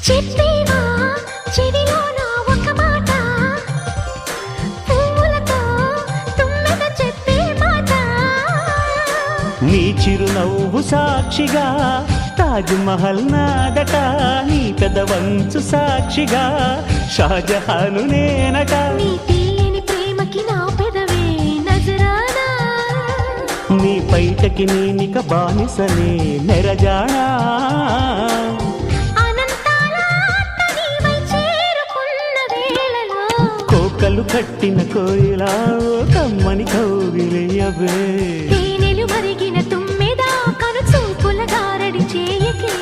చెప్పేవా చెవిలోన ఒక మాట, పువ్వులతో తుమ్మెద చెప్పే మాట. నీ చిరునవ్వు సాక్షిగా తాజ్ మహల్ నాదట, నీ పెదవంచు సాక్షిగా షాజహాను నేనట. నీ తీయని ప్రేమకి నా పెదవే నజరానా, నీ బయటకి నేనిక బానిసనే నెరజానా. అనంతాల ఆత్మ నీవై చేరుకున్న వేళలో, కోకలు కట్టిన కోయిలా ఓ కమ్మని కౌగిలియవే. తేనెలు మరిగిన తుమ్మెద కను చూపుల గారడి చేయకే.